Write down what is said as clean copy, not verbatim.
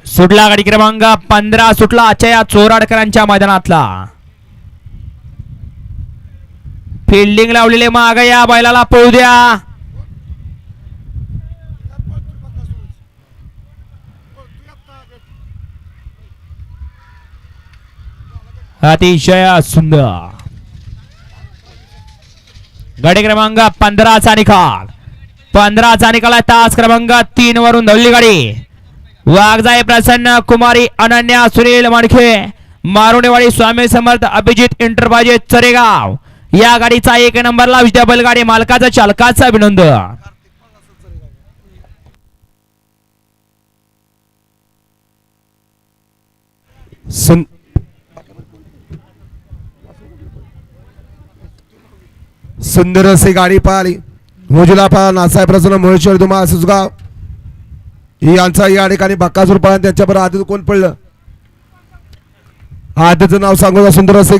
सुटला गाडी क्रमांक 15 सुटला आजच्या या चोराडकरांच्या मैदानातला. फिल्डिंग लावलेले माग या बैलाला पळू द्या. अतिशय सुंदर गाडी क्रमांक 15चा निकाल. 15चा निकाल आहे. तास क्रमांक 3 वरून धवली गाडी. वाघजाई प्रसन्न कुमारी अनन्या सुनील मडखे मारुणेवाडी स्वामी समर्थ अभिजित इंटरप्राइजेस चरेगाव या गाडीचा 1 नंबरला विजय बैलगाडी मालकाचा चालकाचा अभिनंदन. सुंदर अशी गाडी पाहिली. मोजुला पहा नासाहेब प्रसन्न महेश्वर दुमा सुसगाव यांचा या ठिकाणी बक्कासूर पळा. त्यांच्याबरोबर आधी कोण पडलं आधीचं नाव सांगू. सुंदर असे